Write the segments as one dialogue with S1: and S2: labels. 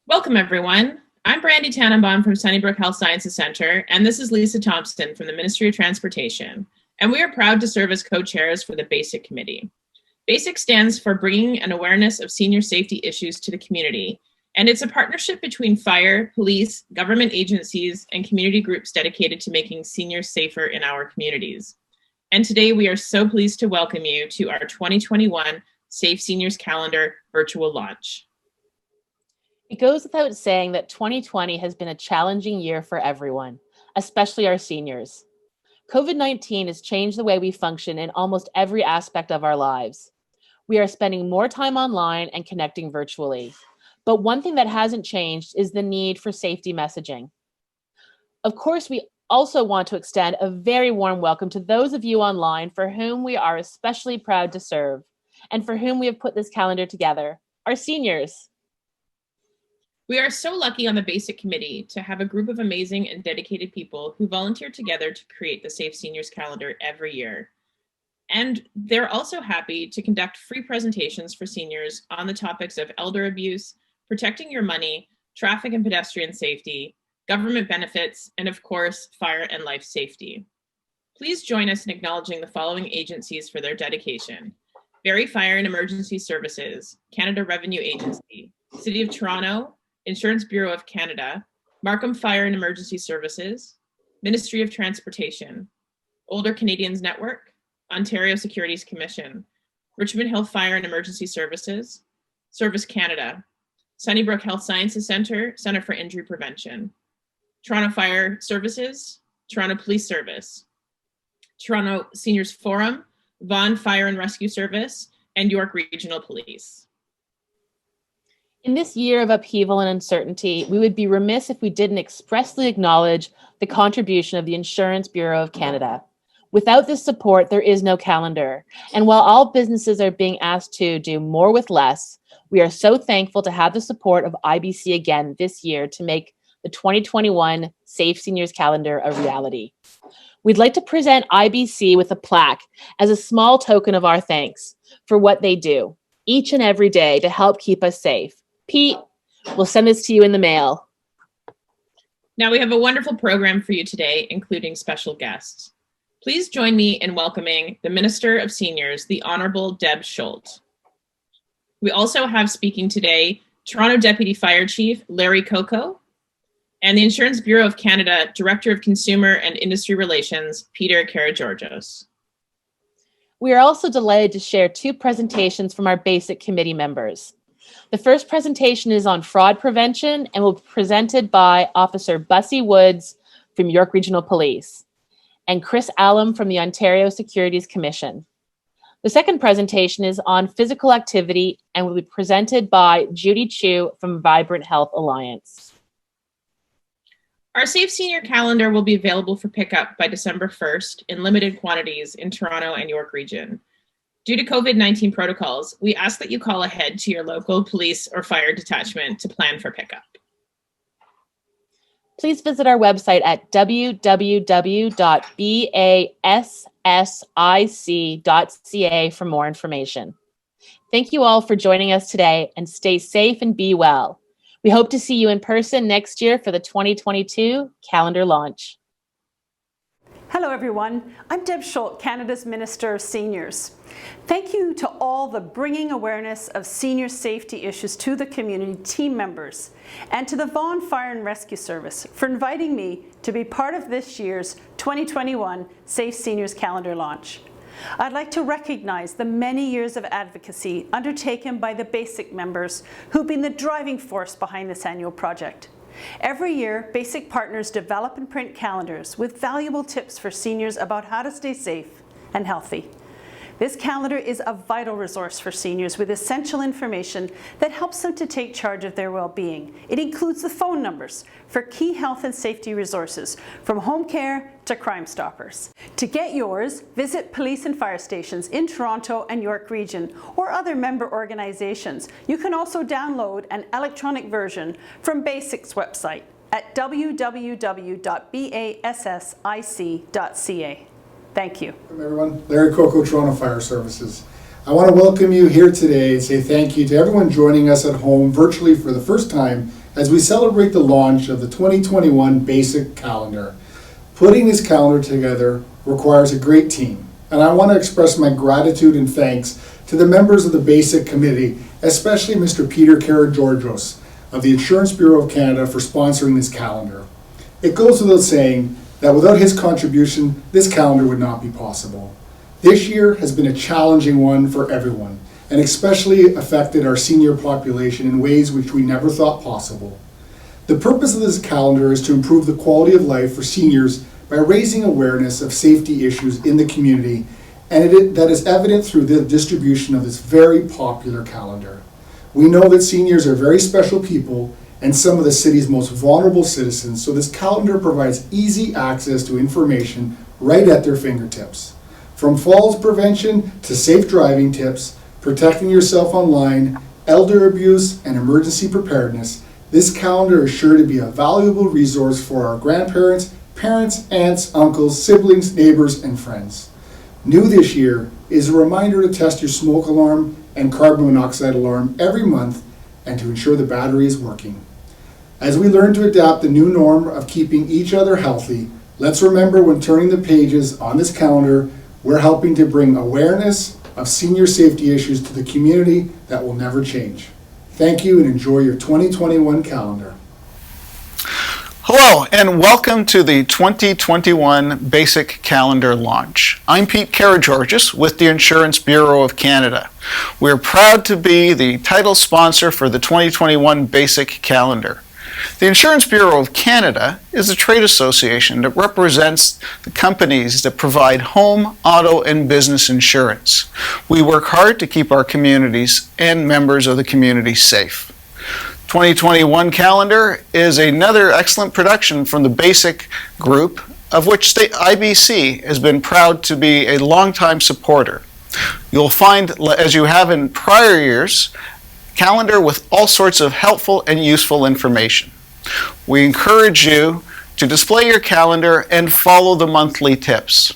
S1: Welcome, everyone. I'm Brandy Tannenbaum from Sunnybrook Health Sciences Center, and this is Lisa Thompson from the Ministry of Transportation. And we are proud to serve as co-chairs for the B.A.S.S.I committee. B.A.S.S.I stands for Bringing an Awareness of Senior Safety Issues to the Community, and it's a partnership between fire, police, government agencies, and community groups dedicated to making seniors safer in our communities. And today we are so pleased to welcome you to our 2021 Safe Seniors Calendar virtual launch.
S2: It goes without saying that 2020 has been a challenging year for everyone, especially our seniors. COVID-19 has changed the way we function in almost every aspect of our lives. We are spending more time online and connecting virtually. But one thing that hasn't changed is the need for safety messaging. Of course, we also want to extend a very warm welcome to those of you online for whom we are especially proud to serve and for whom we have put this calendar together, our seniors.
S1: We are so lucky on the B.A.S.S.I committee to have a group of amazing and dedicated people who volunteer together to create the Safe Seniors Calendar every year. And they're also happy to conduct free presentations for seniors on the topics of elder abuse, protecting your money, traffic and pedestrian safety, government benefits, and of course, fire and life safety. Please join us in acknowledging the following agencies for their dedication: Barrie Fire and Emergency Services, Canada Revenue Agency, City of Toronto, Insurance Bureau of Canada, Markham Fire and Emergency Services, Ministry of Transportation, Older Canadians Network, Ontario Securities Commission, Richmond Hill Fire and Emergency Services, Service Canada, Sunnybrook Health Sciences Center, Center for Injury Prevention, Toronto Fire Services, Toronto Police Service, Toronto Seniors Forum, Vaughan Fire and Rescue Service, and York Regional Police.
S2: In this year of upheaval and uncertainty, we would be remiss if we didn't expressly acknowledge the contribution of the Insurance Bureau of Canada. Without this support, there is no calendar. And while all businesses are being asked to do more with less, we are so thankful to have the support of IBC again this year to make the 2021 Safe Seniors Calendar a reality. We'd like to present IBC with a plaque as a small token of our thanks for what they do each and every day to help keep us safe. Pete, we'll send this to you in the mail.
S1: Now we have a wonderful program for you today, including special guests. Please join me in welcoming the Minister of Seniors, the Honorable Deb Schulte. We also have speaking today Toronto Deputy Fire Chief Larry Cocco and the Insurance Bureau of Canada Director of Consumer and Industry Relations, Peter Karageorgos.
S2: We are also delighted to share two presentations from our B.A.S.S.I committee members. The first presentation is on fraud prevention and will be presented by Officer Bussie Woods from York Regional Police and Chris Allam from the Ontario Securities Commission. The second presentation is on physical activity and will be presented by Judy Chu from Vibrant Health Alliance.
S1: Our Safe Senior Calendar will be available for pickup by December 1st in limited quantities in Toronto and York Region. Due to COVID-19 protocols, we ask that you call ahead to your local police or fire detachment to plan for pickup.
S2: Please visit our website at www.B.A.S.S.I.C.ca for more information. Thank you all for joining us today, and stay safe and be well. We hope to see you in person next year for the 2022 calendar launch.
S3: Hello everyone, I'm Deb Schulte, Canada's Minister of Seniors. Thank you to all the Bringing Awareness of Senior Safety Issues to the Community team members, and to the Vaughan Fire and Rescue Service for inviting me to be part of this year's 2021 Safe Seniors Calendar launch. I'd like to recognize the many years of advocacy undertaken by the B.A.S.S.I members who've been the driving force behind this annual project. Every year, B.A.S.S.I partners develop and print calendars with valuable tips for seniors about how to stay safe and healthy. This calendar is a vital resource for seniors with essential information that helps them to take charge of their well-being. It includes the phone numbers for key health and safety resources, from home care to Crime Stoppers. To get yours, visit police and fire stations in Toronto and York Region or other member organizations. You can also download an electronic version from B.A.S.S.I's website at www.B.A.S.S.I.C.ca. Thank you.
S4: Welcome everyone. Larry Cocco, Toronto Fire Services. I want to welcome you here today and say thank you to everyone joining us at home virtually for the first time as we celebrate the launch of the 2021 Basic Calendar. Putting this calendar together requires a great team, and I want to express my gratitude and thanks to the members of the Basic Committee, especially Mr. Peter Karageorgos of the Insurance Bureau of Canada for sponsoring this calendar. It goes without saying that without his contribution, this calendar would not be possible. This year has been a challenging one for everyone, and especially affected our senior population in ways which we never thought possible. The purpose of this calendar is to improve the quality of life for seniors by raising awareness of safety issues in the community, and that is evident through the distribution of this very popular calendar. We know that seniors are very special people and some of the city's most vulnerable citizens, so this calendar provides easy access to information right at their fingertips. From falls prevention to safe driving tips, protecting yourself online, elder abuse, and emergency preparedness, this calendar is sure to be a valuable resource for our grandparents, parents, aunts, uncles, siblings, neighbors, and friends. New this year is a reminder to test your smoke alarm and carbon monoxide alarm every month and to ensure the battery is working. As we learn to adapt the new norm of keeping each other healthy, let's remember when turning the pages on this calendar, we're helping to bring awareness of senior safety issues to the community that will never change. Thank you and enjoy your 2021 calendar.
S5: Hello and welcome to the 2021 Basic Calendar launch. I'm Pete Karageorgos with the Insurance Bureau of Canada. We're proud to be the title sponsor for the 2021 Basic Calendar. The Insurance Bureau of Canada is a trade association that represents the companies that provide home, auto, and business insurance. We work hard to keep our communities and members of the community safe. 2021 calendar is another excellent production from the Basic Group, of which the IBC has been proud to be a longtime supporter. You'll find, as you have in prior years, calendar with all sorts of helpful and useful information. We encourage you to display your calendar and follow the monthly tips.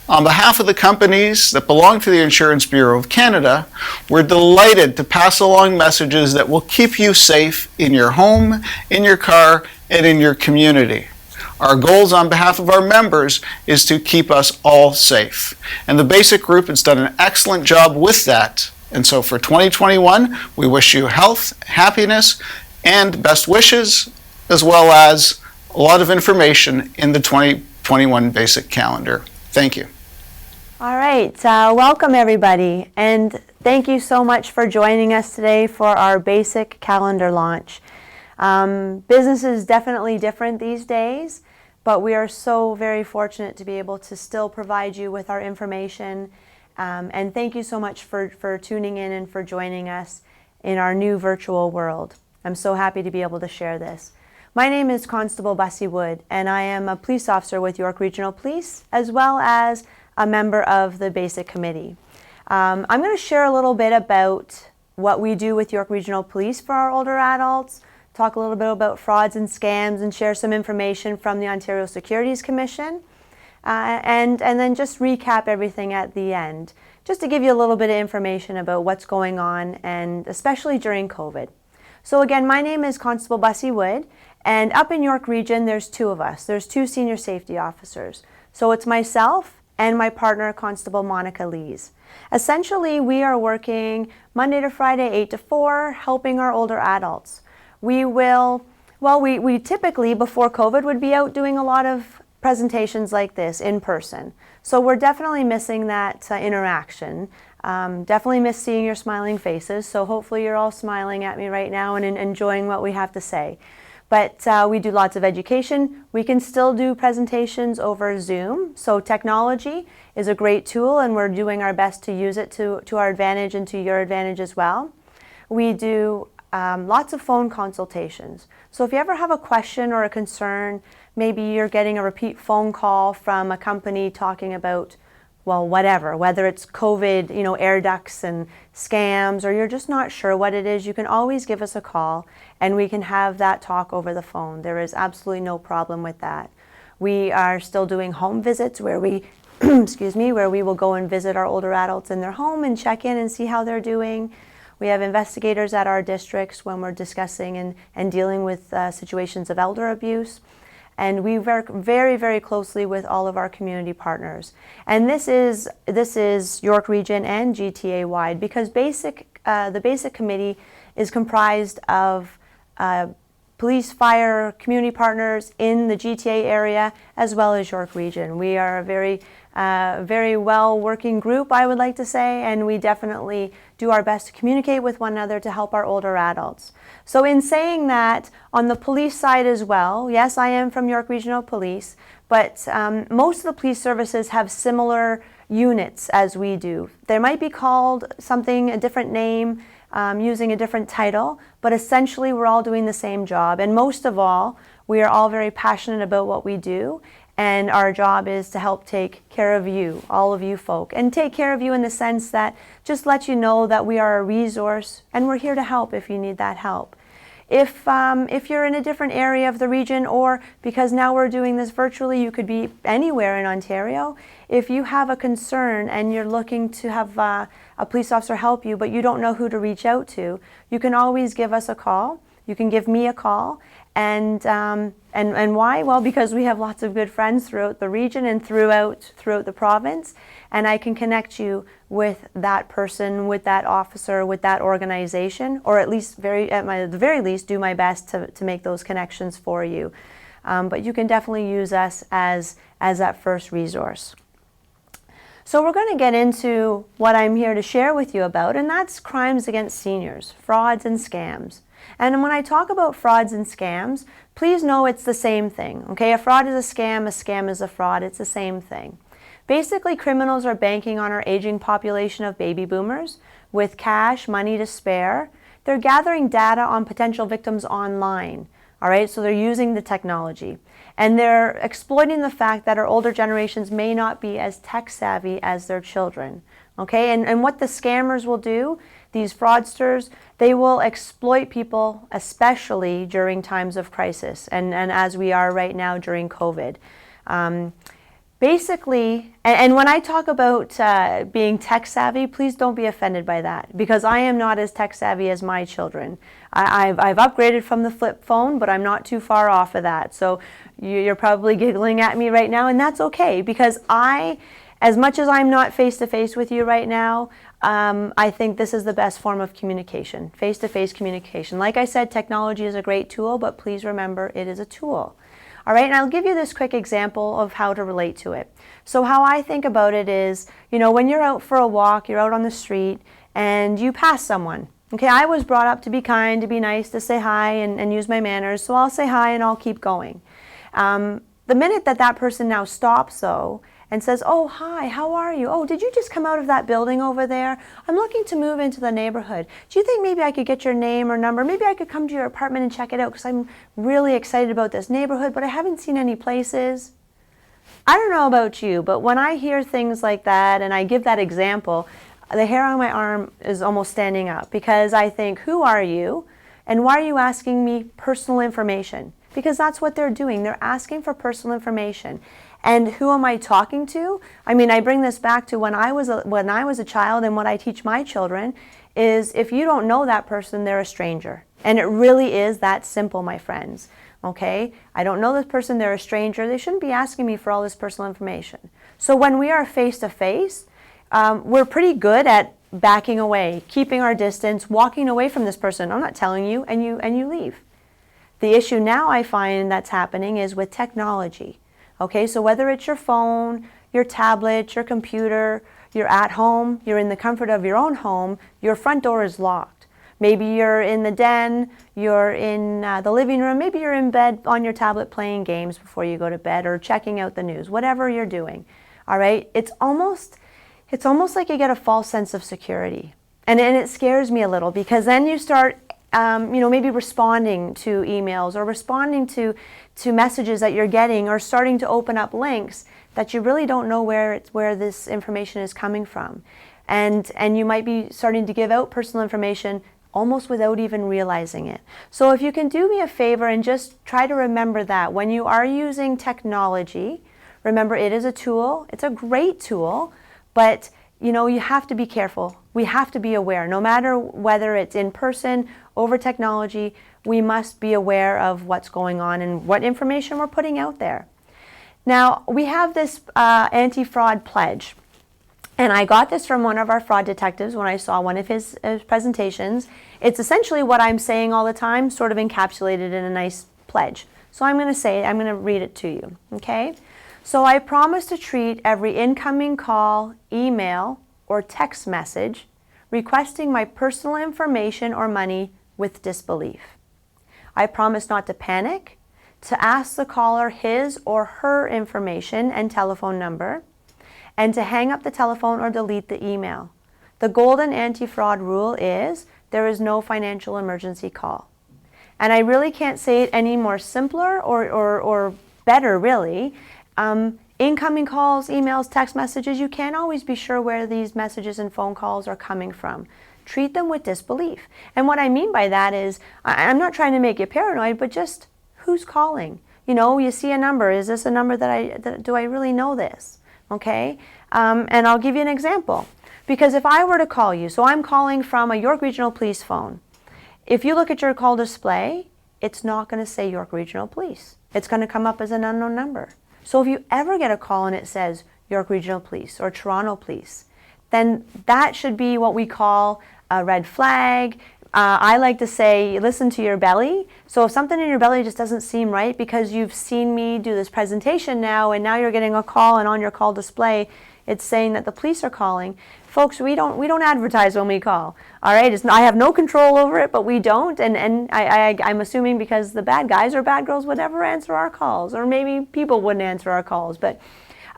S5: On behalf of the companies that belong to the Insurance Bureau of Canada, we're delighted to pass along messages that will keep you safe in your home, in your car, and in your community. Our goals on behalf of our members is to keep us all safe. And the Basic Group has done an excellent job with that. And so for 2021, we wish you health, happiness, and best wishes, as well as a lot of information in the 2021 Basic Calendar. Thank you.
S6: All right, welcome everybody, and thank you so much for joining us today for our Basic Calendar launch. Business is definitely different these days, but we are so very fortunate to be able to still provide you with our information. And thank you so much for tuning in and for joining us in our new virtual world. I'm so happy to be able to share this. My name is Constable Bussie Wood, and I am a police officer with York Regional Police, as well as a member of the Basic Committee. I'm going to share a little bit about what we do with York Regional Police for our older adults, talk a little bit about frauds and scams, and share some information from the Ontario Securities Commission, and then just recap everything at the end, just to give you a little bit of information about what's going on, and especially during COVID. So again, my name is Constable Bussie Wood, and up in York Region, there's two of us. There's two senior safety officers. So it's myself and my partner, Constable Monica Lees. Essentially, we are working Monday to Friday, 8 to 4, helping our older adults. We typically, before COVID, would be out doing a lot of presentations like this in person. So we're definitely missing that interaction. Definitely miss seeing your smiling faces. So hopefully you're all smiling at me right now and enjoying what we have to say. But we do lots of education. We can still do presentations over Zoom. So technology is a great tool, and we're doing our best to use it to our advantage and to your advantage as well. We do lots of phone consultations. So if you ever have a question or a concern, maybe you're getting a repeat phone call from a company talking about, well, whatever, whether it's COVID, air ducts and scams, or you're just not sure what it is, you can always give us a call and we can have that talk over the phone. There is absolutely no problem with that. We are still doing home visits where we, where we will go and visit our older adults in their home and check in and see how they're doing. We have investigators at our districts when we're discussing and dealing with situations of elder abuse. And we work very, very closely with all of our community partners. And this is York Region and GTA wide, because the BASIC committee is comprised of police, fire, community partners in the GTA area, as well as York Region. We are a very well working group, I would like to say, and we definitely do our best to communicate with one another to help our older adults. So in saying that, on the police side as well, yes, I am from York Regional Police, but most of the police services have similar units as we do. They might be called something, a different name, using a different title, but essentially we're all doing the same job. And most of all, we are all very passionate about what we do, and our job is to help take care of you, all of you folk, and take care of you in the sense that just let you know that we are a resource and we're here to help if you need that help. If you're in a different area of the region, or because now we're doing this virtually, you could be anywhere in Ontario. If you have a concern and you're looking to have a police officer help you, but you don't know who to reach out to, you can always give us a call. You can give me a call. And why? Well, because we have lots of good friends throughout the region and throughout the province, and I can connect you with that person, with that officer, with that organization, or at least at the very least do my best to make those connections for you. But you can definitely use us as that first resource. So we're going to get into what I'm here to share with you about, and that's crimes against seniors, frauds and scams. And when I talk about frauds and scams, please know it's the same thing, okay? A fraud is a scam is a fraud, it's the same thing. Basically, criminals are banking on our aging population of baby boomers with cash, money to spare. They're gathering data on potential victims online, all right? So they're using the technology. And they're exploiting the fact that our older generations may not be as tech savvy as their children, okay? And what the scammers will do, these fraudsters, they will exploit people, especially during times of crisis, and as we are right now during COVID. Basically, and when I talk about being tech savvy, please don't be offended by that, because I am not as tech savvy as my children. I've upgraded from the flip phone, but I'm not too far off of that. So you're probably giggling at me right now, and that's okay, because as much as I'm not face-to-face with you right now, I think this is the best form of communication, face-to-face communication. Like I said, technology is a great tool, but please remember it is a tool. All right, and I'll give you this quick example of how to relate to it. So how I think about it is, you know, when you're out for a walk, you're out on the street, and you pass someone. Okay, I was brought up to be kind, to be nice, to say hi and use my manners, so I'll say hi and I'll keep going. The minute that person now stops, though, and says, oh, hi, how are you? Oh, did you just come out of that building over there? I'm looking to move into the neighborhood. Do you think maybe I could get your name or number? Maybe I could come to your apartment and check it out, because I'm really excited about this neighborhood, but I haven't seen any places. I don't know about you, but when I hear things like that and I give that example, the hair on my arm is almost standing up, because I think, who are you? And why are you asking me personal information? Because that's what they're doing. They're asking for personal information. And who am I talking to? I mean, I bring this back to when I was a child, and what I teach my children is, if you don't know that person, they're a stranger. And it really is that simple, my friends. Okay? I don't know this person, they're a stranger. They shouldn't be asking me for all this personal information. So when we are face to face, we're pretty good at backing away, keeping our distance, walking away from this person. I'm not telling you, and you leave. The issue now I find that's happening is with technology. Okay, so whether it's your phone, your tablet, your computer, you're at home, you're in the comfort of your own home, your front door is locked. Maybe you're in the den, you're in the living room, maybe you're in bed on your tablet playing games before you go to bed, or checking out the news, whatever you're doing. All right, it's almost like you get a false sense of security. And it scares me a little, because then you start maybe responding to emails, or responding to messages that you're getting, or starting to open up links that you really don't know where this information is coming from. And you might be starting to give out personal information almost without even realizing it. So if you can do me a favor and just try to remember that when you are using technology, remember it is a tool. It's a great tool, but you have to be careful. we have to be aware. No matter whether it's in person, over technology, we must be aware of what's going on and what information we're putting out there. Now, we have this anti-fraud pledge. And I got this from one of our fraud detectives when I saw one of his presentations. It's essentially what I'm saying all the time, sort of encapsulated in a nice pledge. So I'm going to read it to you, okay? So I promise to treat every incoming call, email, or text message requesting my personal information or money with disbelief. I promise not to panic, to ask the caller his or her information and telephone number, and to hang up the telephone or delete the email. The golden anti-fraud rule is there is no financial emergency call. And I really can't say it any more simpler or better, really. Incoming calls, emails, text messages, you can't always be sure where these messages and phone calls are coming from. Treat them with disbelief. And what I mean by that is, I'm not trying to make you paranoid, but just who's calling? You know, you see a number. Is this a number do I really know this? Okay, and I'll give you an example. Because if I were to call you, so I'm calling from a York Regional Police phone. If you look at your call display, it's not going to say York Regional Police. It's going to come up as an unknown number. So if you ever get a call and it says York Regional Police or Toronto Police, then that should be what we call a red flag. I like to say, listen to your belly. So if something in your belly just doesn't seem right because you've seen me do this presentation now and now you're getting a call and on your call display it's saying that the police are calling. Folks, we don't advertise when we call. All right, I have no control over it, but we don't. And I'm assuming because the bad guys or bad girls would never answer our calls, or maybe people wouldn't answer our calls. But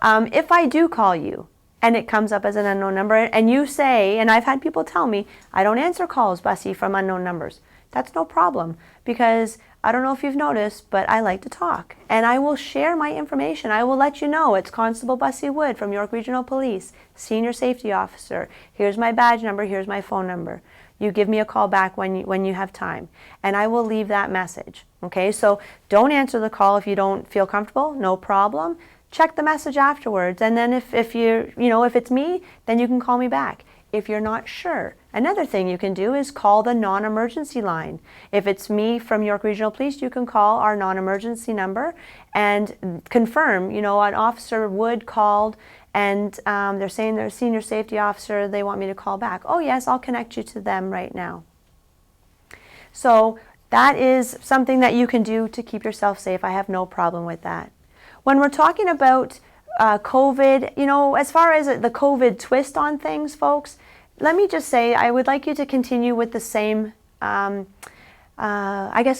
S6: if I do call you, and it comes up as an unknown number, and you say, and I've had people tell me, I don't answer calls, Bussie, from unknown numbers. That's no problem, because I don't know if you've noticed, but I like to talk. And I will share my information. I will let you know it's Constable Bussie Wood from York Regional Police, Senior Safety Officer. Here's my badge number, here's my phone number. You give me a call back when you have time. And I will leave that message, okay? So don't answer the call if you don't feel comfortable, no problem. Check the message afterwards, and then if it's me, then you can call me back. If you're not sure, another thing you can do is call the non-emergency line. If it's me from York Regional Police, you can call our non-emergency number and confirm, an officer Wood called and they're saying they're a senior safety officer, they want me to call back. Oh yes, I'll connect you to them right now. So that is something that you can do to keep yourself safe. I have no problem with that. When we're talking about COVID, as far as the COVID twist on things, folks, let me just say I would like you to continue with the same,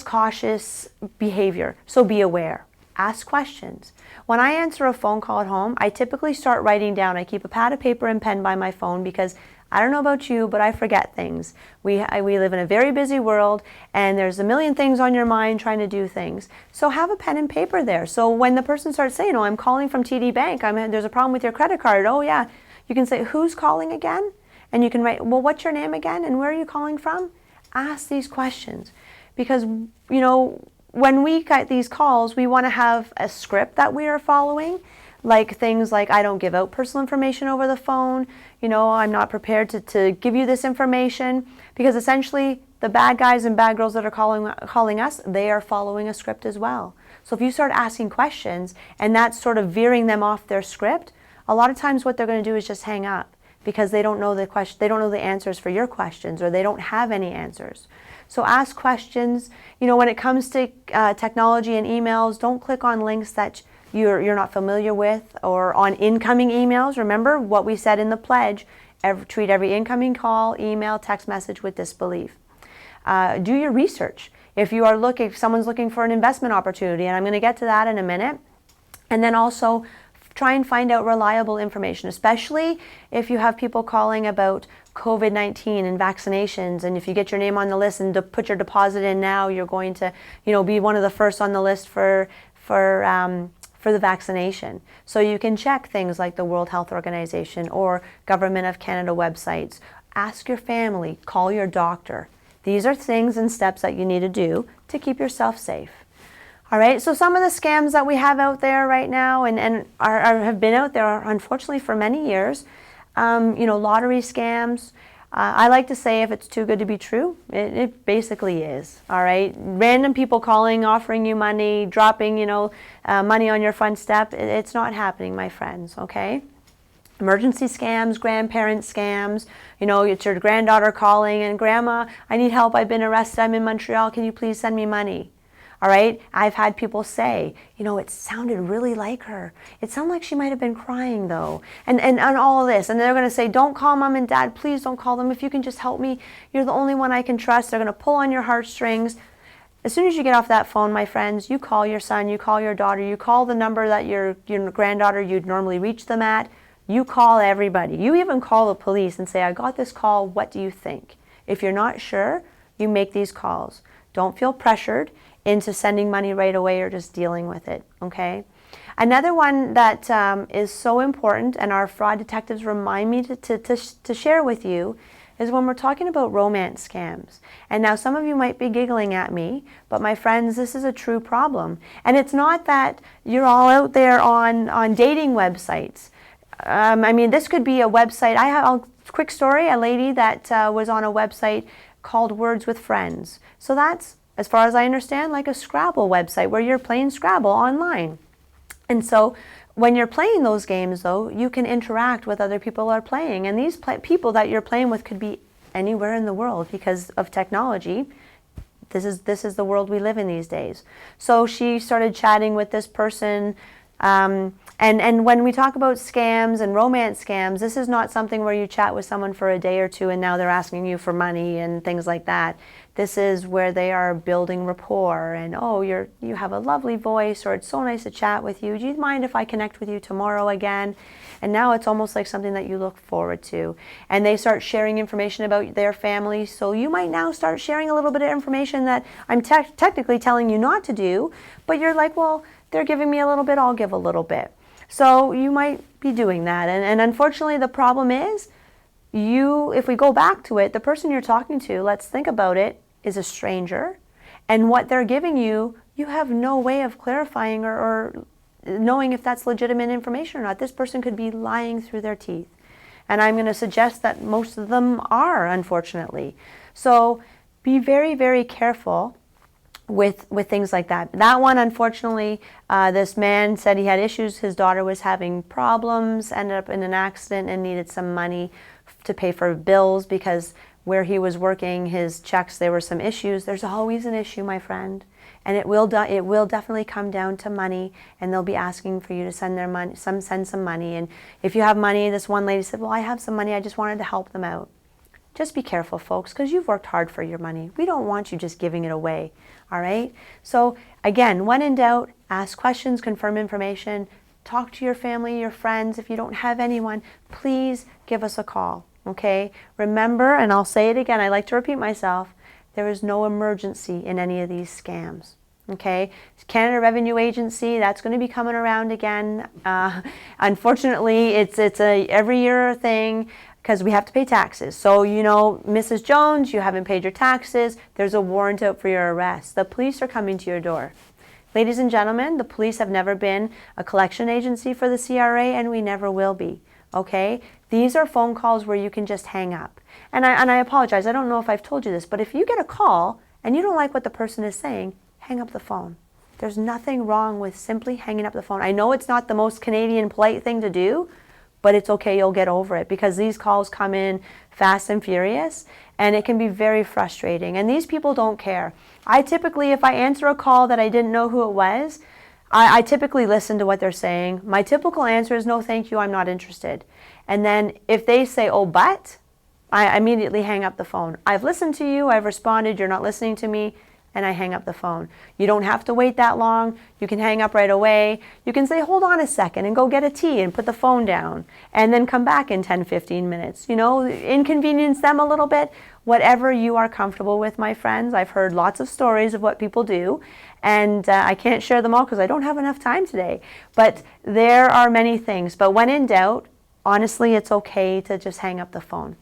S6: cautious behavior. So be aware. Ask questions. When I answer a phone call at home, I typically start writing down. I keep a pad of paper and pen by my phone because I don't know about you, but I forget things. We live in a very busy world, and there's a million things on your mind trying to do things. So have a pen and paper there. So when the person starts saying, I'm calling from TD Bank, there's a problem with your credit card. Oh yeah, you can say, who's calling again? And you can write, well, what's your name again? And where are you calling from? Ask these questions. Because, when we get these calls, we want to have a script that we are following. Like things like, I don't give out personal information over the phone. I'm not prepared to give you this information, because essentially the bad guys and bad girls that are calling us, they are following a script as well. So if you start asking questions and that's sort of veering them off their script, a lot of times what they're going to do is just hang up because they don't know the answers for your questions, or they don't have any answers. So ask questions. When it comes to technology and emails, don't click on links that you're not familiar with, or on incoming emails. Remember what we said in the pledge, treat every incoming call, email, text message with disbelief. Do your research. If someone's looking for an investment opportunity, and I'm going to get to that in a minute, and then also try and find out reliable information, especially if you have people calling about COVID-19 and vaccinations, and if you get your name on the list and to put your deposit in now, you're going to be one of the first on the list for the vaccination. So you can check things like the World Health Organization or Government of Canada websites. Ask your family, call your doctor. These are things and steps that you need to do to keep yourself safe. All right, so some of the scams that we have out there right now and have been out there, unfortunately, for many years, lottery scams. I like to say if it's too good to be true, it basically is, all right? Random people calling, offering you money, dropping, money on your front step, it's not happening, my friends, okay? Emergency scams, grandparent scams, it's your granddaughter calling and, Grandma, I need help, I've been arrested, I'm in Montreal, can you please send me money? All right, I've had people say, it sounded really like her. It sounded like she might have been crying though. And all of this. And they're going to say, don't call Mom and Dad. Please don't call them. If you can just help me, you're the only one I can trust. They're going to pull on your heartstrings. As soon as you get off that phone, my friends, you call your son, you call your daughter, you call the number that your granddaughter, you'd normally reach them at. You call everybody. You even call the police and say, I got this call. What do you think? If you're not sure, you make these calls. Don't feel pressured into sending money right away or just dealing with it, okay? Another one that is so important, and our fraud detectives remind me to share with you, is when we're talking about romance scams. And now some of you might be giggling at me, but my friends, this is a true problem. And it's not that you're all out there on dating websites. This could be a website. I have a quick story, a lady that was on a website called Words with Friends. So that's, as far as I understand, like a Scrabble website where you're playing Scrabble online. And so when you're playing those games, though, you can interact with other people who are playing. And these people that you're playing with could be anywhere in the world because of technology. This is the world we live in these days. So she started chatting with this person. And when we talk about scams and romance scams, this is not something where you chat with someone for a day or two and now they're asking you for money and things like that. This is where they are building rapport and, oh, you have a lovely voice, or it's so nice to chat with you. Do you mind if I connect with you tomorrow again? And now it's almost like something that you look forward to. And they start sharing information about their family. So you might now start sharing a little bit of information that I'm technically telling you not to do, but you're like, well, they're giving me a little bit, I'll give a little bit. So you might be doing that. And unfortunately, the problem is, if we go back to it, the person you're talking to, let's think about it, is a stranger. And what they're giving you, you have no way of clarifying or knowing if that's legitimate information or not. This person could be lying through their teeth. And I'm going to suggest that most of them are, unfortunately. So be very, very careful with things like that. That one, unfortunately, this man said he had issues. His daughter was having problems, ended up in an accident and needed some money to pay for bills because where he was working, his checks, there were some issues. There's always an issue, my friend. And it will definitely come down to money, and they'll be asking for you to send some money. And if you have money, this one lady said, well, I have some money, I just wanted to help them out. Just be careful, folks, because you've worked hard for your money. We don't want you just giving it away, all right? So again, when in doubt, ask questions, confirm information, talk to your family, your friends. If you don't have anyone, please give us a call, okay? Remember, and I'll say it again, I like to repeat myself, there is no emergency in any of these scams, okay? Canada Revenue Agency, that's going to be coming around again. Unfortunately, it's a every year thing, because we have to pay taxes. So, Mrs. Jones, you haven't paid your taxes. There's a warrant out for your arrest. The police are coming to your door. Ladies and gentlemen, the police have never been a collection agency for the CRA, and we never will be, okay? These are phone calls where you can just hang up. And I apologize, I don't know if I've told you this, but if you get a call and you don't like what the person is saying, hang up the phone. There's nothing wrong with simply hanging up the phone. I know it's not the most Canadian polite thing to do, but it's okay, you'll get over it, because these calls come in fast and furious, and it can be very frustrating. And these people don't care. I typically, if I answer a call that I didn't know who it was, I typically listen to what they're saying. My typical answer is, no, thank you, I'm not interested. And then if they say, oh, but, I immediately hang up the phone. I've listened to you, I've responded, you're not listening to me, and I hang up the phone. You don't have to wait that long. You can hang up right away. You can say, hold on a second, and go get a tea and put the phone down, and then come back in 10, 15 minutes. Inconvenience them a little bit. Whatever you are comfortable with, my friends. I've heard lots of stories of what people do, and I can't share them all because I don't have enough time today. But there are many things. But when in doubt, honestly, it's okay to just hang up the phone.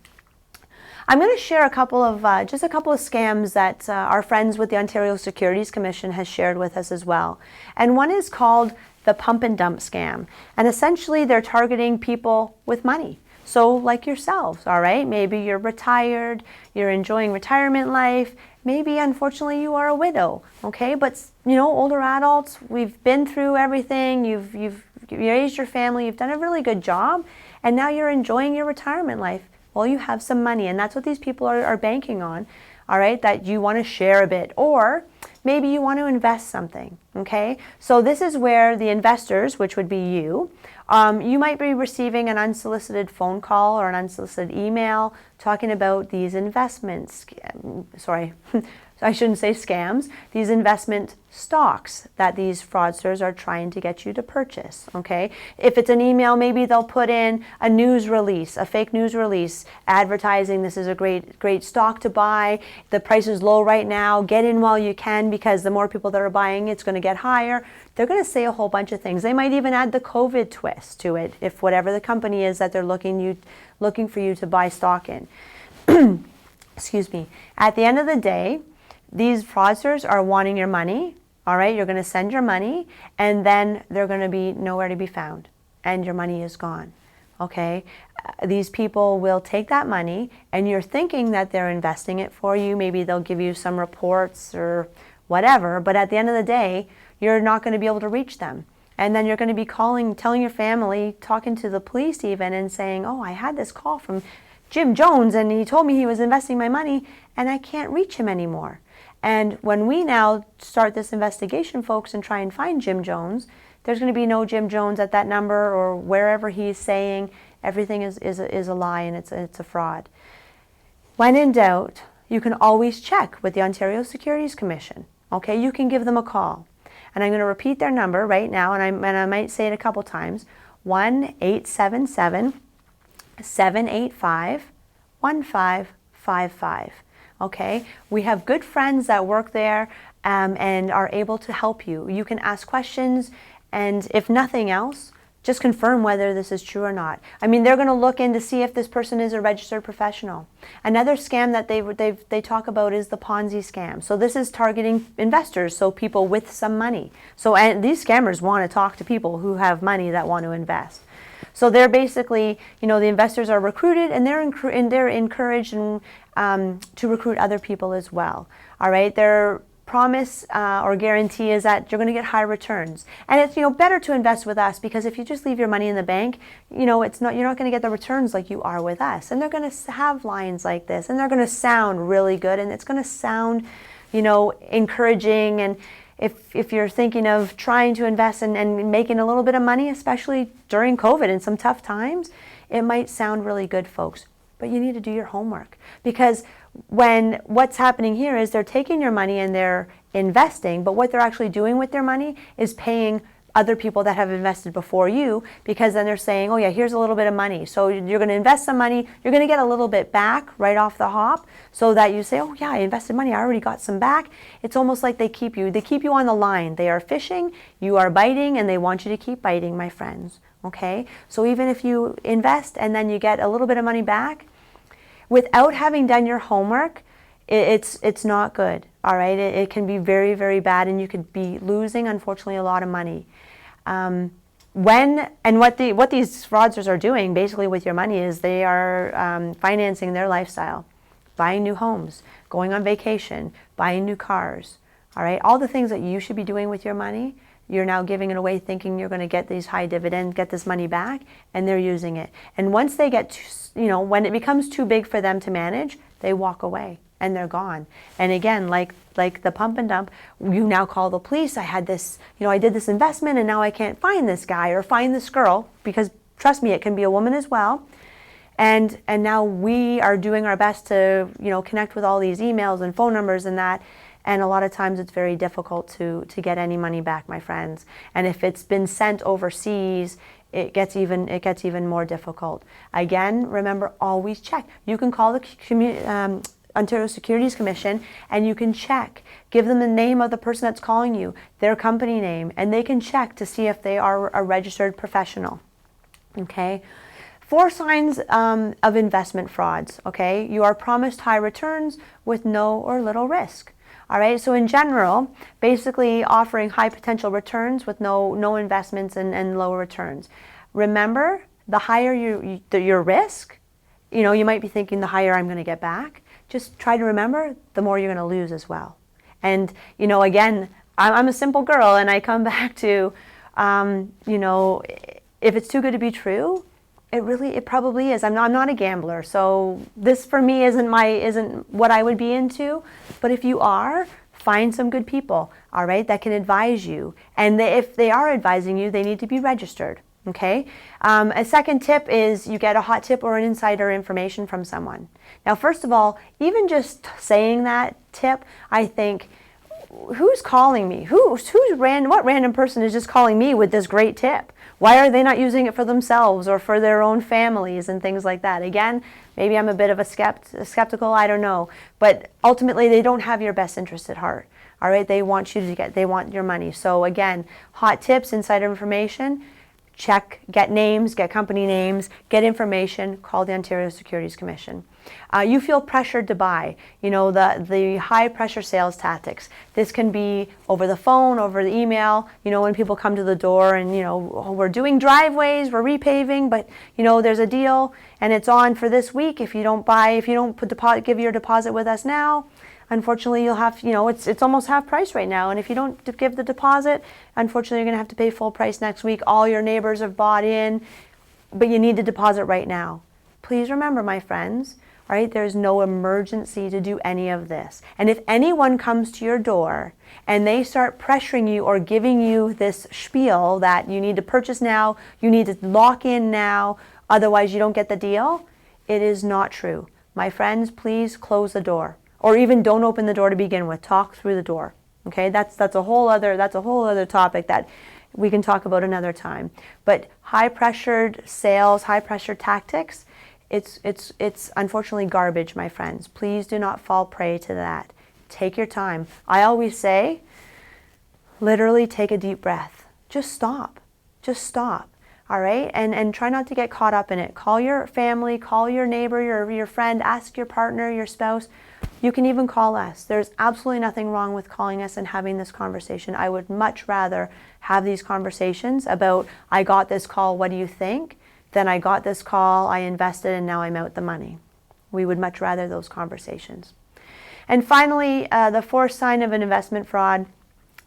S6: I'm going to share just a couple of scams that our friends with the Ontario Securities Commission has shared with us as well. And one is called the pump and dump scam. And essentially they're targeting people with money. So like yourselves, all right? Maybe you're retired, you're enjoying retirement life. Maybe, unfortunately, you are a widow, okay? But, you know, older adults, we've been through everything. You've raised your family. You've done a really good job. And now you're enjoying your retirement life. Well, you have some money. And that's what these people are banking on, all right? That you want to share a bit. Or maybe you want to invest something, okay? So this is where the investors, which would be you, you might be receiving an unsolicited phone call or an unsolicited email talking about these investments. Sorry, I shouldn't say scams. These investment stocks that these fraudsters are trying to get you to purchase, okay? If it's an email, maybe they'll put in a news release, a fake news release, advertising this is a great stock to buy. The price is low right now. Get in while you can because the more people that are buying, it's going to get higher. They're going to say a whole bunch of things. They might even add the COVID twist to it if whatever the company is that they're looking for you to buy stock in. Excuse me. At the end of the day, these fraudsters are wanting your money, all right? You're going to send your money, and then they're going to be nowhere to be found, and your money is gone, okay? These people will take that money, and you're thinking that they're investing it for you. Maybe they'll give you some reports or whatever, but at the end of the day, you're not going to be able to reach them. And then you're going to be telling your family, talking to the police even, and saying, oh, I had this call from Jim Jones, and he told me he was investing my money, and I can't reach him anymore. And when we now start this investigation, folks, and try and find Jim Jones, there's going to be no Jim Jones at that number or wherever he's saying everything is a lie and it's a fraud. When in doubt, you can always check with the Ontario Securities Commission. Okay, you can give them a call. And I'm going to repeat their number right now, and I might say it a couple times. 1-877-785-1555. Okay, we have good friends that work there and are able to help you. You can ask questions, and if nothing else, just confirm whether this is true or not. I mean, they're going to look in to see if this person is a registered professional. Another scam that they talk about is the Ponzi scam. So this is targeting investors, so people with some money. So these scammers want to talk to people who have money that want to invest. So they're basically, you know, the investors are recruited, and they're encouraged to recruit other people as well. All right, their promise or guarantee is that you're going to get high returns, and it's, you know, better to invest with us because if you just leave your money in the bank, you know, you're not going to get the returns like you are with us. And they're going to have lines like this, and they're going to sound really good, and it's going to sound, you know, encouraging. And if you're thinking of trying to invest and making a little bit of money, especially during COVID and some tough times, it might sound really good, folks. But you need to do your homework, because what's happening here is they're taking your money and they're investing, but what they're actually doing with their money is paying other people that have invested before you, because then they're saying, oh yeah, here's a little bit of money. So you're going to invest some money, you're going to get a little bit back right off the hop, so that you say, oh yeah, I invested money, I already got some back. It's almost like they keep you on the line. They are fishing, you are biting, and they want you to keep biting, my friends. Okay, so even if you invest and then you get a little bit of money back, without having done your homework, it's not good. All right, it can be very, very bad, and you could be losing, unfortunately, a lot of money. What these fraudsters are doing basically with your money is they are financing their lifestyle, buying new homes, going on vacation, buying new cars. All right, all the things that you should be doing with your money, you're now giving it away thinking you're going to get these high dividends, get this money back, and they're using it. And once they get, when it becomes too big for them to manage, they walk away and they're gone. And again, like the pump and dump, you now call the police. I did this investment and now I can't find this guy or find this girl, because trust me, it can be a woman as well. And now we are doing our best to, connect with all these emails and phone numbers and that. And a lot of times it's very difficult to get any money back, my friends. And if it's been sent overseas, it gets even more difficult. Again, remember, always check. You can call the Ontario Securities Commission and you can check. Give them the name of the person that's calling you, their company name, and they can check to see if they are a registered professional. Okay? 4 signs of investment frauds. Okay? You are promised high returns with no or little risk. All right, so in general, basically offering high potential returns with no investments and low returns. Remember the higher your risk, you might be thinking the higher I'm going to get back. Just try to remember the more you're going to lose as well. And, again, I'm a simple girl, and I come back to, if it's too good to be true, it probably is. I'm not a gambler, so this for me isn't what I would be into. But if you are, find some good people, all right, that can advise you. And if they are advising you, they need to be registered. Okay. A second tip is you get a hot tip or an insider information from someone. Now, first of all, even just saying that tip, I think, who's calling me? What random person is just calling me with this great tip? Why are they not using it for themselves or for their own families and things like that? Again, maybe I'm a bit of a skeptical, I don't know. But ultimately, they don't have your best interest at heart. All right, they want your money. So again, hot tips, insider information, check, get names, get company names, get information, call the Ontario Securities Commission. You feel pressured to buy, the high pressure sales tactics. This can be over the phone, over the email, when people come to the door and, we're doing driveways, we're repaving, but, there's a deal and it's on for this week. If you don't give your deposit with us now, unfortunately, you'll have, it's almost half price right now. And if you don't give the deposit, unfortunately, you're going to have to pay full price next week. All your neighbors have bought in, but you need to deposit right now. Please remember, my friends, right? There's no emergency to do any of this. And if anyone comes to your door and they start pressuring you or giving you this spiel that you need to purchase now, you need to lock in now, otherwise you don't get the deal, it is not true. My friends, please close the door. Or even don't open the door to begin with. Talk through the door. Okay, that's a whole other topic that we can talk about another time. But high pressured sales, high pressure tactics, it's unfortunately garbage, my friends. Please do not fall prey to that. Take your time. I always say, literally take a deep breath. Just stop. Just stop. All right, and try not to get caught up in it. Call your family, call your neighbor, your friend, ask your partner, your spouse. You can even call us. There's absolutely nothing wrong with calling us and having this conversation. I would much rather have these conversations about, I got this call, what do you think? Than I got this call, I invested, and now I'm out the money. We would much rather those conversations. And finally, the fourth sign of an investment fraud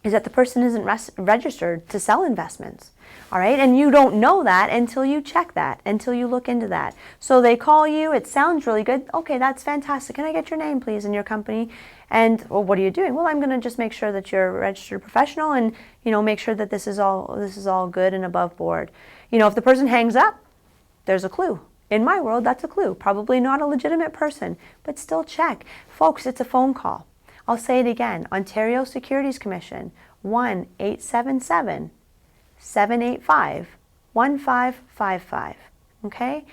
S6: is that the person isn't registered to sell investments. All right, and you don't know that until you check that, until you look into that. So they call you, it sounds really good. Okay, that's fantastic. Can I get your name, please, and your company? And, well, what are you doing? Well, I'm going to just make sure that you're a registered professional and, make sure that this is all good and above board. If the person hangs up, there's a clue. In my world, that's a clue. Probably not a legitimate person, but still check. Folks, it's a phone call. I'll say it again. Ontario Securities Commission, 1-877-785-1555. Okay?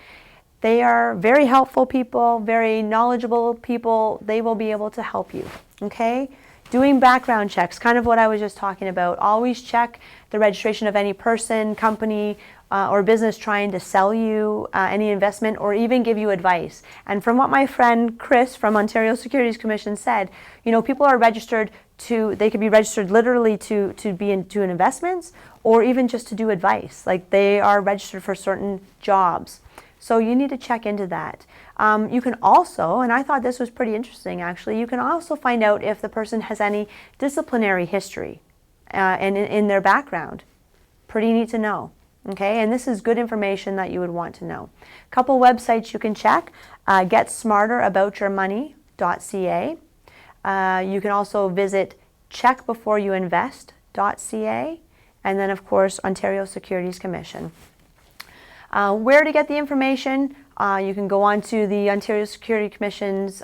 S6: They are very helpful people, very knowledgeable people. They will be able to help you. Okay? Doing background checks, kind of what I was just talking about. Always check the registration of any person, company, or business trying to sell you any investment or even give you advice. And from what my friend Chris from Ontario Securities Commission said, people are registered they could be registered literally to be into investments or even just to do advice. Like they are registered for certain jobs. So you need to check into that. You can also, and I thought this was pretty interesting actually, you can also find out if the person has any disciplinary history and in their background. Pretty neat to know. Okay, and this is good information that you would want to know. A couple websites you can check, getsmarteraboutyourmoney.ca. You can also visit checkbeforeyouinvest.ca, and then of course Ontario Securities Commission. Where to get the information? You can go on to the Ontario Securities Commission's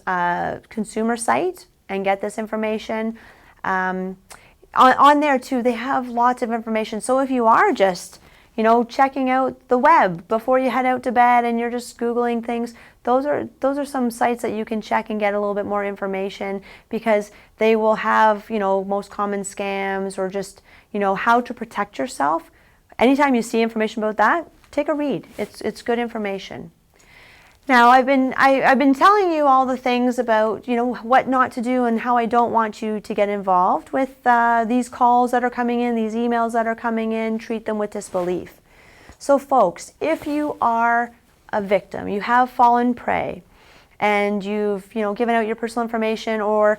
S6: consumer site and get this information. On there too, they have lots of information. So if you are just checking out the web before you head out to bed and you're just Googling things, those are some sites that you can check and get a little bit more information, because they will have, most common scams or just, how to protect yourself. Anytime you see information about that, take a read. It's good information. Now, I've been telling you all the things about, what not to do and how I don't want you to get involved with these calls that are coming in, these emails that are coming in. Treat them with disbelief. So folks, if you are a victim, you have fallen prey, and you've given out your personal information or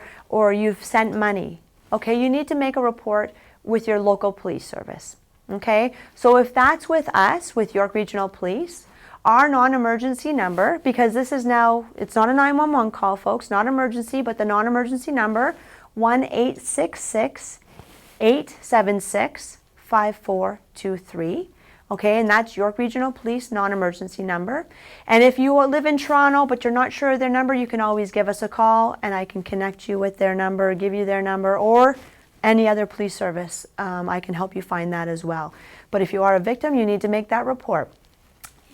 S6: you've sent money, okay, you need to make a report with your local police service. Okay, so if that's with us, with York Regional Police, our non-emergency number, because this is now, it's not a 911 call, folks, not emergency, but the non-emergency number, 1-866-876-5423. Okay, and that's York Regional Police non-emergency number. And if you live in Toronto but you're not sure of their number, you can always give us a call and I can connect you with their number, give you their number, or any other police service. I can help you find that as well. But if you are a victim, you need to make that report.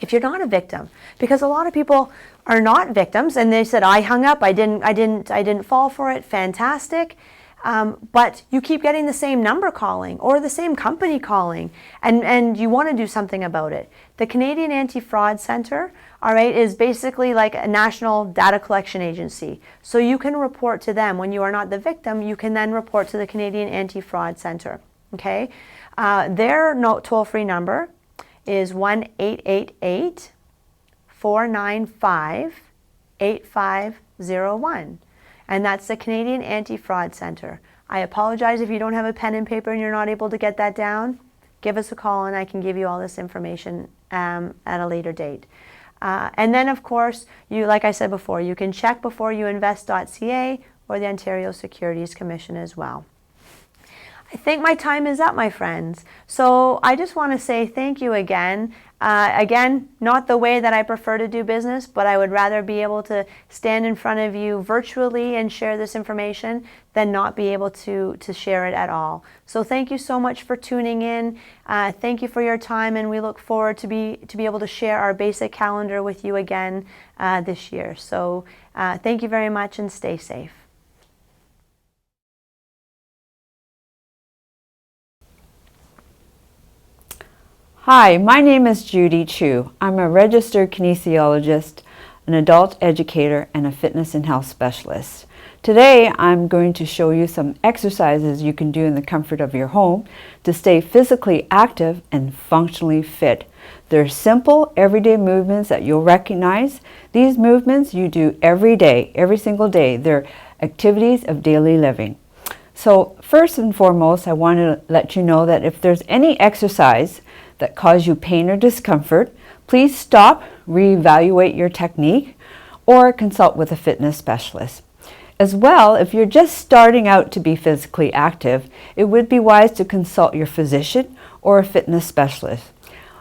S6: If you're not a victim, because a lot of people are not victims and they said, I hung up, I didn't fall for it, fantastic. But you keep getting the same number calling or the same company calling, and you want to do something about it. The Canadian AntiFraud Centre, all right, is basically like a national data collection agency. So you can report to them. When you are not the victim, you can then report to the Canadian AntiFraud Centre, okay? Their toll-free number is 1-888-495-8501. And that's the Canadian Anti-Fraud Centre. I apologize if you don't have a pen and paper and you're not able to get that down. Give us a call and I can give you all this information at a later date. And then, of course, like I said before, you can check beforeyouinvest.ca or the Ontario Securities Commission as well. I think my time is up, my friends. So I just want to say thank you again. Again, not the way that I prefer to do business, but I would rather be able to stand in front of you virtually and share this information than not be able to share it at all. So thank you so much for tuning in. Thank you for your time, and we look forward to be able to share our basic calendar with you again this year. So thank you very much and stay safe.
S7: Hi, my name is Judy Chu. I'm a registered kinesiologist, an adult educator, and a fitness and health specialist. Today, I'm going to show you some exercises you can do in the comfort of your home to stay physically active and functionally fit. They're simple, everyday movements that you'll recognize. These movements you do every day, every single day. They're activities of daily living. So first and foremost, I want to let you know that if there's any exercise that cause you pain or discomfort, please stop, reevaluate your technique, or consult with a fitness specialist. As well, if you're just starting out to be physically active, it would be wise to consult your physician or a fitness specialist.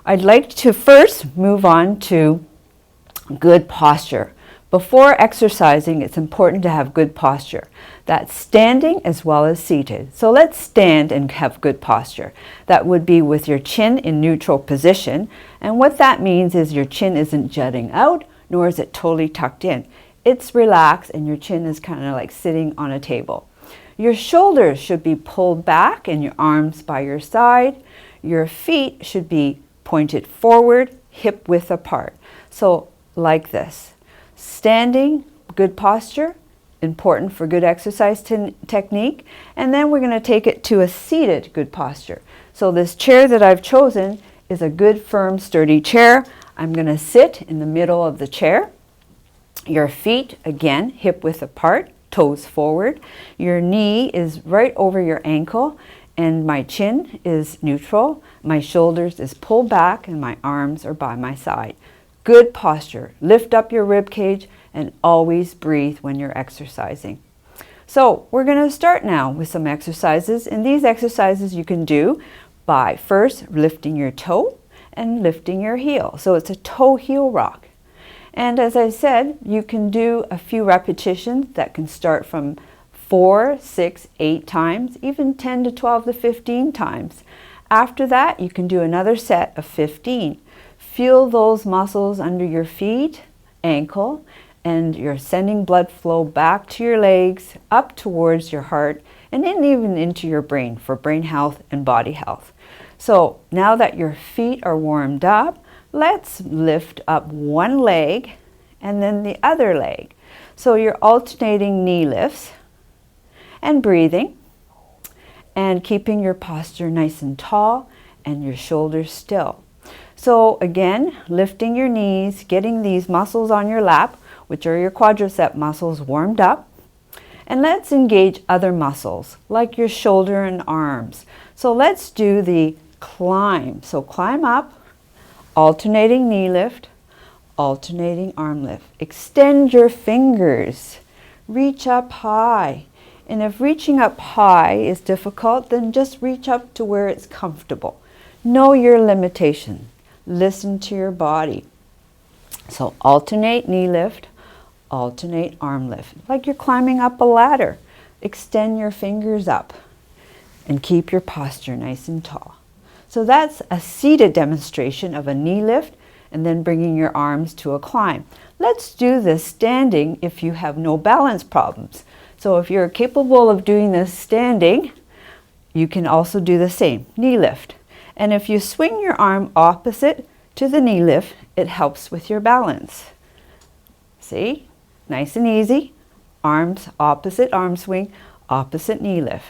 S7: I'd like to first move on to good posture. Before exercising, it's important to have good posture. That's standing as well as seated. So let's stand and have good posture. That would be with your chin in neutral position. And what that means is your chin isn't jutting out, nor is it totally tucked in. It's relaxed and your chin is kind of like sitting on a table. Your shoulders should be pulled back and your arms by your side. Your feet should be pointed forward, hip width apart. So like this. Standing, good posture, important for good exercise technique. And then we're going to take it to a seated good posture. So this chair that I've chosen is a good, firm, sturdy chair. I'm going to sit in the middle of the chair. Your feet, again, hip width apart, toes forward. Your knee is right over your ankle, and my chin is neutral. My shoulders is pulled back, and my arms are by my side. Good posture. Lift up your rib cage and always breathe when you're exercising. So we're going to start now with some exercises, and these exercises you can do by first lifting your toe and lifting your heel. So it's a toe heel rock. And as I said, you can do a few repetitions that can start from 4, 6, 8 times, even 10 to 12 to 15 times. After that, you can do another set of 15. Feel those muscles under your feet, ankle, and you're sending blood flow back to your legs, up towards your heart, and then even into your brain for brain health and body health. So now that your feet are warmed up, let's lift up one leg and then the other leg. So you're alternating knee lifts and breathing and keeping your posture nice and tall and your shoulders still. So again, lifting your knees, getting these muscles on your lap, which are your quadricep muscles, warmed up. And let's engage other muscles, like your shoulder and arms. So let's do the climb. So climb up, alternating knee lift, alternating arm lift. Extend your fingers. Reach up high. And if reaching up high is difficult, then just reach up to where it's comfortable. Know your limitation. Listen to your body. So alternate knee lift, alternate arm lift. Like you're climbing up a ladder. Extend your fingers up and keep your posture nice and tall. So that's a seated demonstration of a knee lift and then bringing your arms to a climb. Let's do this standing if you have no balance problems. So if you're capable of doing this standing, you can also do the same, knee lift. And if you swing your arm opposite to the knee lift, it helps with your balance. See? Nice and easy. Arms, opposite arm swing, opposite knee lift.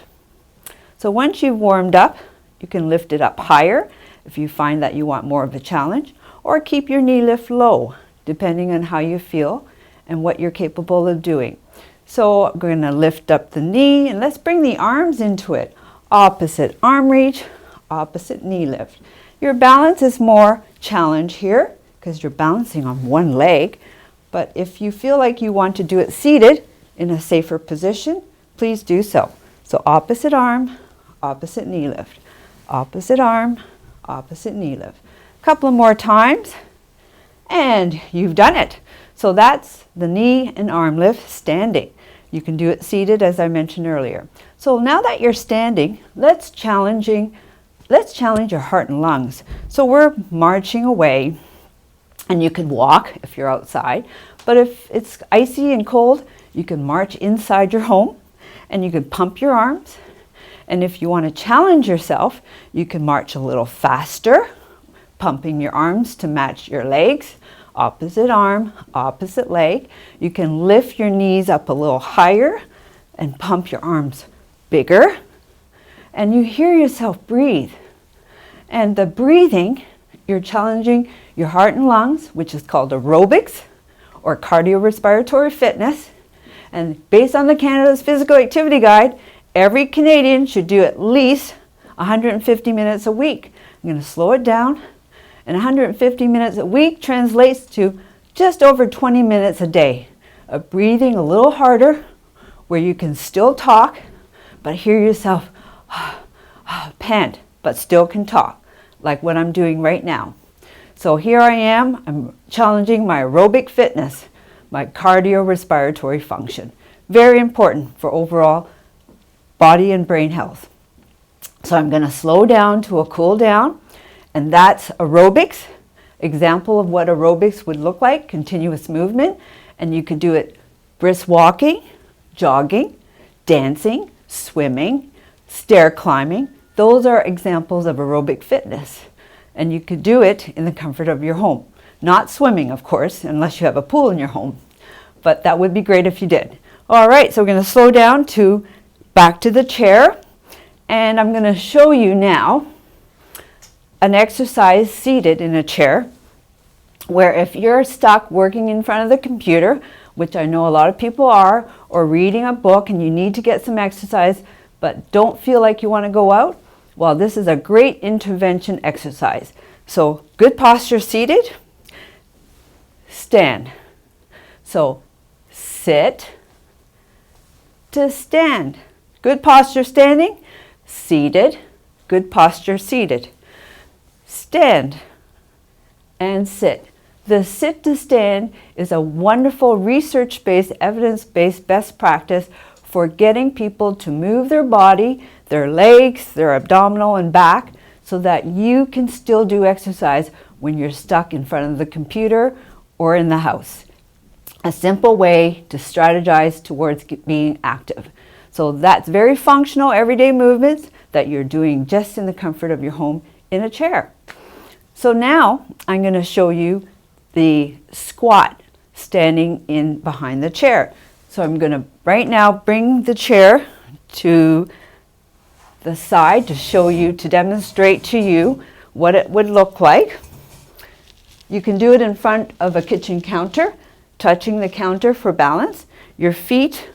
S7: So once you've warmed up, you can lift it up higher if you find that you want more of a challenge, or keep your knee lift low, depending on how you feel and what you're capable of doing. So I'm going to lift up the knee and let's bring the arms into it. Opposite arm reach, opposite knee lift. Your balance is more challenge here because you're balancing on one leg. But if you feel like you want to do it seated in a safer position, please do so. So opposite arm, opposite knee lift. Opposite arm, opposite knee lift. A couple of more times and you've done it. So that's the knee and arm lift standing. You can do it seated as I mentioned earlier. So now that you're standing, let's challenge your heart and lungs. So we're marching away and you can walk if you're outside, but if it's icy and cold, you can march inside your home and you can pump your arms. And if you want to challenge yourself, you can march a little faster, pumping your arms to match your legs. Opposite arm, opposite leg. You can lift your knees up a little higher and pump your arms bigger. And you hear yourself breathe. And the breathing, you're challenging your heart and lungs, which is called aerobics or cardiorespiratory fitness. And based on the Canada's Physical Activity Guide, every Canadian should do at least 150 minutes a week. I'm going to slow it down. And 150 minutes a week translates to just over 20 minutes a day of breathing a little harder where you can still talk, but hear yourself pant, but still can talk, like what I'm doing right now. So here I am, I'm challenging my aerobic fitness, my cardiorespiratory function. Very important for overall body and brain health. So I'm going to slow down to a cool down. And that's aerobics, example of what aerobics would look like, continuous movement. And you could do it brisk walking, jogging, dancing, swimming, stair climbing. Those are examples of aerobic fitness. And you could do it in the comfort of your home. Not swimming, of course, unless you have a pool in your home. But that would be great if you did. All right, so we're going to slow down to back to the chair. And I'm going to show you now an exercise seated in a chair where if you're stuck working in front of the computer, which I know a lot of people are, or reading a book and you need to get some exercise but don't feel like you want to go out, well, this is a great intervention exercise. So good posture seated, stand. So sit to stand. Good posture standing, seated, good posture seated. Stand and sit. The sit to stand is a wonderful research-based, evidence-based best practice for getting people to move their body, their legs, their abdominal and back, so that you can still do exercise when you're stuck in front of the computer or in the house. A simple way to strategize towards being active. So that's very functional everyday movements that you're doing just in the comfort of your home in a chair. So now I'm going to show you the squat standing in behind the chair. So I'm going to right now bring the chair to the side to show you, to demonstrate to you what it would look like. You can do it in front of a kitchen counter, touching the counter for balance. Your feet,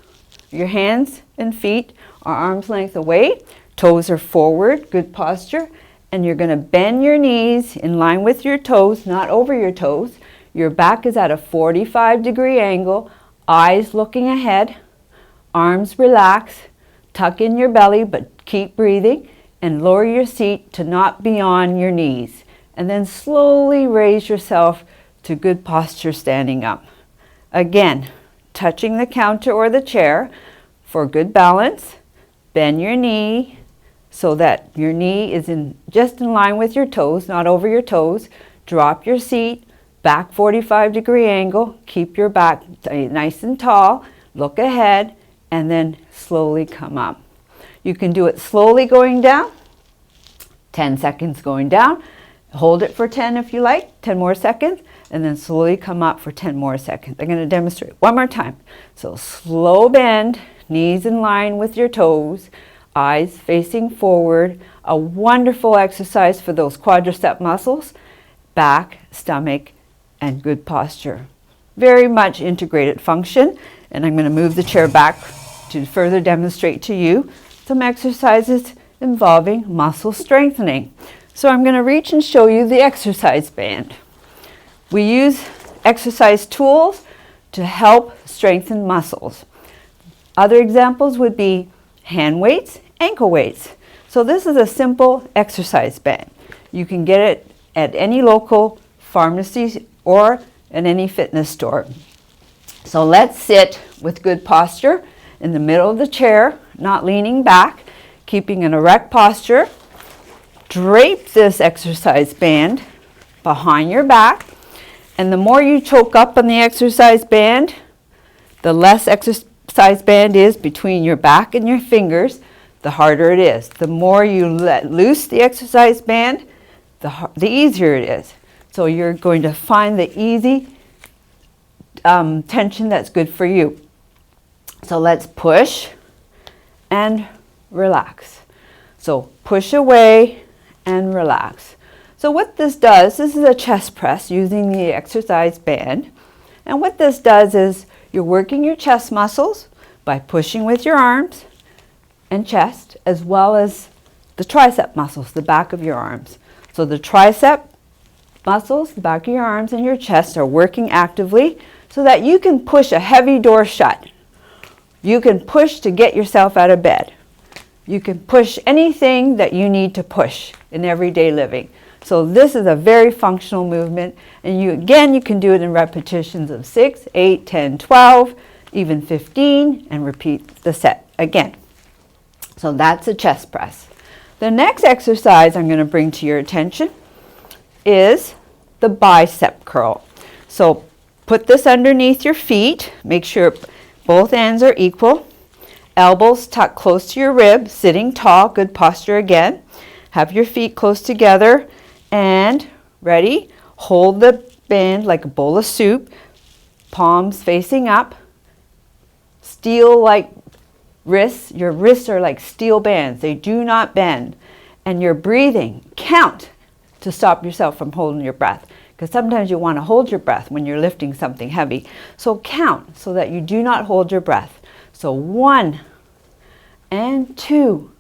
S7: your hands and feet are arm's length away. Toes are forward, good posture. And you're going to bend your knees in line with your toes, not over your toes. Your back is at a 45-degree angle, eyes looking ahead, arms relax, tuck in your belly but keep breathing, and lower your seat to not beyond your knees. And then slowly raise yourself to good posture standing up. Again, touching the counter or the chair for good balance. Bend your knee so that your knee is just in line with your toes, not over your toes. Drop your seat, back 45-degree angle. Keep your back nice and tall. Look ahead and then slowly come up. You can do it slowly going down, 10 seconds going down. Hold it for 10 if you like, 10 more seconds, and then slowly come up for 10 more seconds. I'm going to demonstrate one more time. So slow bend, knees in line with your toes, eyes facing forward. A wonderful exercise for those quadricep muscles, back, stomach, and good posture. Very much integrated function. And I'm going to move the chair back to further demonstrate to you some exercises involving muscle strengthening. So I'm going to reach and show you the exercise band. We use exercise tools to help strengthen muscles. Other examples would be hand weights, ankle weights. So this is a simple exercise band. You can get it at any local pharmacy or at any fitness store. So let's sit with good posture in the middle of the chair, not leaning back, keeping an erect posture. Drape this exercise band behind your back, and the more you choke up on the exercise band, the less exercise band is between your back and your fingers, the harder it is. The more you let loose the exercise band, the easier it is. So you're going to find the easy tension that's good for you. So let's push and relax. So push away and relax. So what this does, this is a chest press using the exercise band. And what this does is you're working your chest muscles by pushing with your arms and chest, as well as the tricep muscles, the back of your arms. So the tricep muscles, the back of your arms and your chest are working actively so that you can push a heavy door shut. You can push to get yourself out of bed. You can push anything that you need to push in everyday living. So this is a very functional movement, and you can do it in repetitions of 6, 8, 10, 12, even 15, and repeat the set again. So that's a chest press. The next exercise I'm going to bring to your attention is the bicep curl. So put this underneath your feet. Make sure both ends are equal. Elbows tucked close to your rib, sitting tall, good posture again. Have your feet close together and ready. Hold the band like a bowl of soup, palms facing up. Steel-like wrists, your wrists are like steel bands. They do not bend. And you're breathing. Count to stop yourself from holding your breath, because sometimes you want to hold your breath when you're lifting something heavy. So count so that you do not hold your breath. So 1 and 2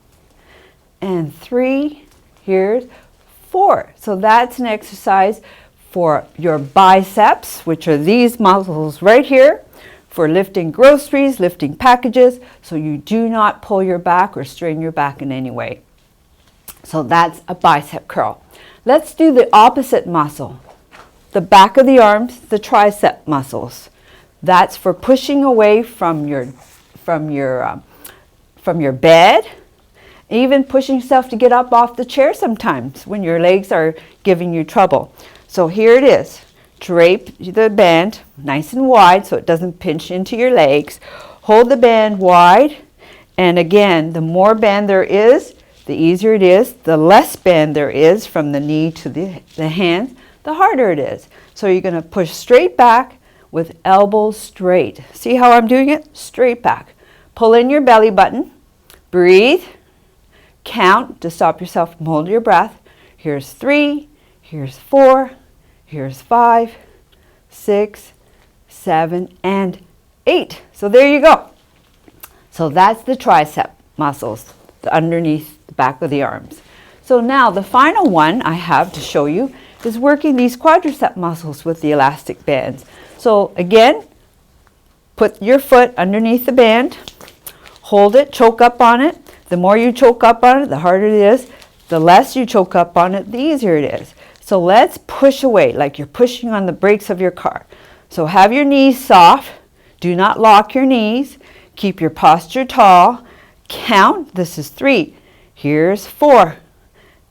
S7: and 3, here's 4. So that's an exercise for your biceps, which are these muscles right here, for lifting groceries, lifting packages, so you do not pull your back or strain your back in any way. So that's a bicep curl. Let's do the opposite muscle, the back of the arms, the tricep muscles. That's for pushing away from your bed, even pushing yourself to get up off the chair sometimes when your legs are giving you trouble. So here it is. Drape the band nice and wide so it doesn't pinch into your legs. Hold the band wide, and again, the more band there is, the easier it is. The less band there is from the knee to the hand, the harder it is. So you're going to push straight back with elbows straight. See how I'm doing it? Straight back. Pull in your belly button. Breathe. Count to stop yourself from holding your breath. Here's 3. Here's 4. Here's 5, 6, 7, and 8. So there you go. So that's the tricep muscles, underneath the back of the arms. So now the final one I have to show you is working these quadricep muscles with the elastic bands. So again, put your foot underneath the band, hold it, choke up on it. The more you choke up on it, the harder it is. The less you choke up on it, the easier it is. So let's push away like you're pushing on the brakes of your car. So have your knees soft. Do not lock your knees. Keep your posture tall. Count. This is 3. Here's 4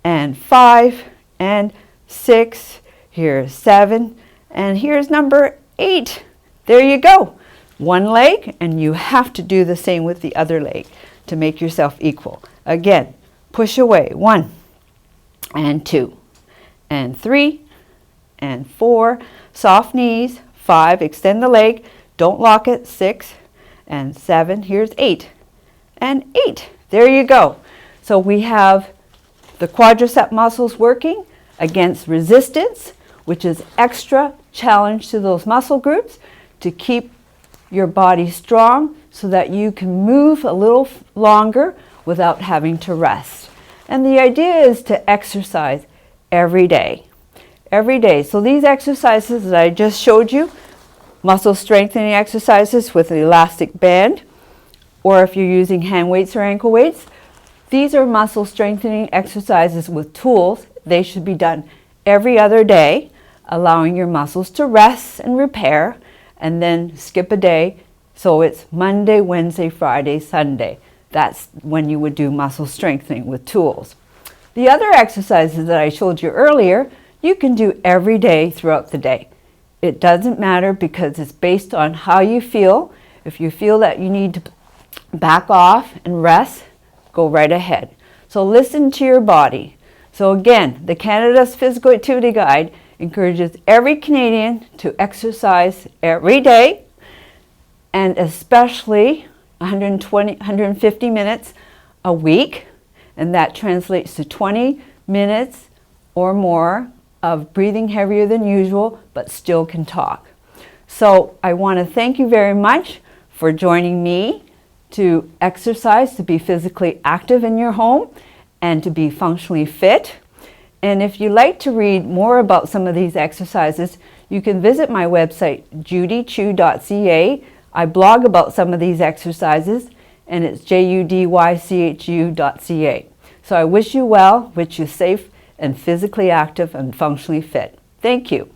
S7: and 5 and 6. Here's 7 and here's number 8. There you go. One leg, and you have to do the same with the other leg to make yourself equal. Again, push away. 1 and 2 and 3 and 4. Soft knees. 5. Extend the leg. Don't lock it. 6 and 7. Here's 8 and 8. There you go. So we have the quadricep muscles working against resistance, which is extra challenge to those muscle groups to keep your body strong so that you can move a little longer without having to rest. And the idea is to exercise every day. Every day. So these exercises that I just showed you, muscle strengthening exercises with an elastic band, or if you're using hand weights or ankle weights, these are muscle strengthening exercises with tools. They should be done every other day, allowing your muscles to rest and repair, and then skip a day. So it's Monday, Wednesday, Friday, Sunday. That's when you would do muscle strengthening with tools. The other exercises that I showed you earlier, you can do every day throughout the day. It doesn't matter because it's based on how you feel. If you feel that you need to back off and rest, go right ahead. So listen to your body. So again, the Canada's Physical Activity Guide encourages every Canadian to exercise every day, and especially 150 minutes a week, and that translates to 20 minutes or more of breathing heavier than usual, but still can talk. So I want to thank you very much for joining me to exercise, to be physically active in your home, and to be functionally fit. And if you'd like to read more about some of these exercises, you can visit my website, judychu.ca. I blog about some of these exercises, and it's judychu.ca. So I wish you well, wish you safe and physically active and functionally fit. Thank you.